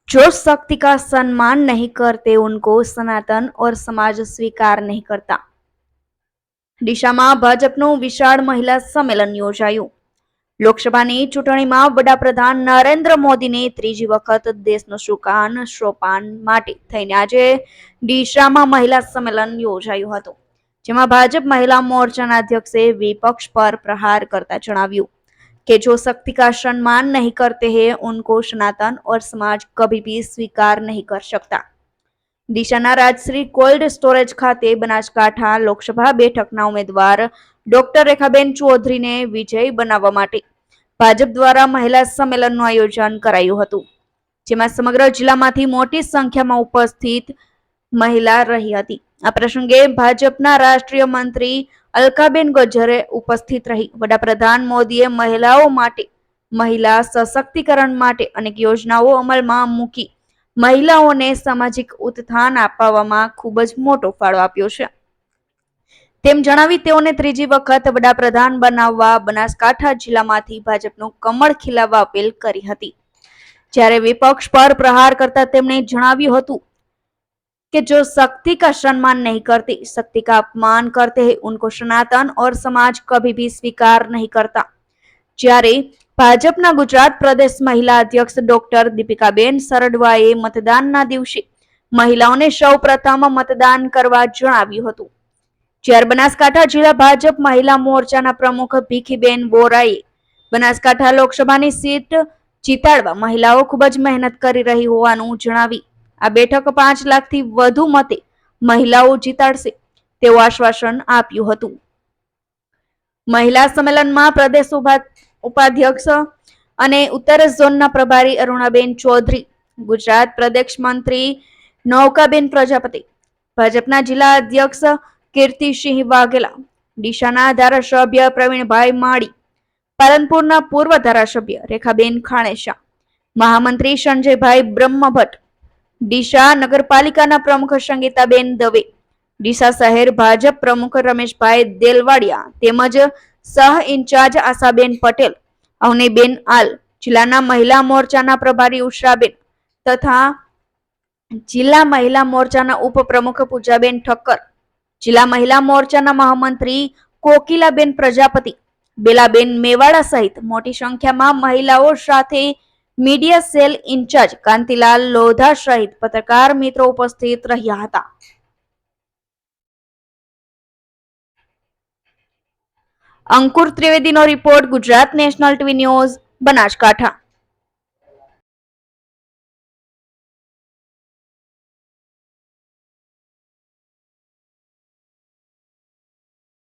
जो शक्ति का सम्मान नहीं करते उनको सनातन और समाज स्वीकार नहीं करता। ડીસામાં ભાજપનું વિશાળ મહિલા સંમેલન યોજાયું। લોકસભાની ચૂંટણીમાં વડાપ્રધાન નરેન્દ્ર મોદીને ત્રીજી વખત દેશનું સુકાન સોપાન માટે થઈને આજે ડીસામાં મહિલા સંમેલન યોજાયું હતું, જેમાં ભાજપ મહિલા મોરચાના અધ્યક્ષે વિપક્ષ પર પ્રહાર કરતા જણાવ્યું कि जो शक्ति का सम्मान नहीं करते हैं उनको सनातन और समाज कभी भी स्वीकार नहीं कर सकता। ડીસાના રાજશ્રી કોલ્ડ સ્ટોરેજ ખાતે બનાસકાંઠા લોકસભા બેઠકના ઉમેદવાર ડોક્ટર રેખાબેન ચૌધરીને વિજય બનાવવા માટે ભાજપ દ્વારા મહિલા સંમેલનનું આયોજન કરાયું હતું, જેમાં સમગ્ર જિલ્લામાંથી મોટી સંખ્યામાં ઉપસ્થિત મહિલા રહી હતી। આ પ્રસંગે ભાજપના રાષ્ટ્રીય મંત્રી અલકાબેન ગજ્જરે ઉપસ્થિત રહી વડાપ્રધાન મોદીએ મહિલાઓ માટે મહિલા સશક્તિકરણ માટે અનેક યોજનાઓ અમલમાં મૂકી મહિલાઓને સામાજિક ઉત્થાન અપાવવામાં ખૂબ જ મોટો ફાળો આપ્યો છે તેમ જણાવી તેઓને ત્રીજી વખત વડાપ્રધાન બનાવવા બનાસકાંઠા જિલ્લામાંથી ભાજપનું કમળ ખીલાવવા અપીલ કરી હતી। જ્યારે વિપક્ષ પર પ્રહાર કરતા તેમણે જણાવ્યું હતું कि जो शक्ति का सम्मान नहीं करते शक्ति का अपमान करते हैं उनको सनातन और समाज कभी भी स्वीकार नहीं करता। જ્યારે ભાજપના ગુજરાત પ્રદેશ મહિલા અધ્યક્ષ ડોક્ટર દીપિકાબેન સરડવાએ મતદાનના દિવસે મહિલાઓને સૌપ્રથમ મતદાન કરવા જણાવ્યું હતું। જ્યારે બનાસકાંઠા જિલ્લા ભાજપ મહિલા મોરચાના પ્રમુખ ભીખીબેન બોરાએ બનાસકાંઠા લોકસભાની સીટ જીતાડવા મહિલાઓ ખૂબ જ મહેનત કરી રહી હોવાનું જણાવી આ બેઠક 5 લાખથી વધુ મતે મહિલાઓ જીતાડશે તેવું આશ્વાસન આપ્યું હતું। મહિલા સંમેલનમાં પ્રદેશ ઉપાધ્યક્ષ અને ઉત્તર ઝોનના પ્રભારી અરુણાબેન ચૌધરી, ગુજરાત પ્રદેશ મંત્રી નૌકાબેન પ્રજાપતિ, ભાજપના જિલ્લા અધ્યક્ષ કીર્તિસિંહ વાઘેલા, ડીસાના ધારાસભ્ય પ્રવીણભાઈ માળી, પાલનપુરના પૂર્વ ધારાસભ્ય રેખાબેન ખાણેશા, મહામંત્રી સંજયભાઈ બ્રહ્મભટ્ટ, ડીસા નગરપાલિકાના પ્રમુખ સંગીતાબેન દવે, ડીસા શહેર ભાજપ પ્રમુખ રમેશભાઈ દેલવાડિયા તેમજ સહ ઇન્ચાર્જ આશાબેન પટેલ, અવનીબેન આલ, જિલ્લાના મહિલા મોરચાના પ્રભારી ઉષાબેન તથા જિલ્લા મહિલા મોરચાના ઉપપ્રમુખ પૂજાબેન ઠક્કર, જિલ્લા મહિલા મોરચાના મહામંત્રી કોકિલાબેન પ્રજાપતિ, બેલાબેન મેવાડા સહિત મોટી સંખ્યામાં મહિલાઓ સાથે media cell in-charge Kantilal Lodha સહિત પત્રકાર મિત્રો ઉપસ્થિત રહ્યા હતા। અંકુર ત્રિવેદીનો report, Gujarat national TV news, Banaskantha.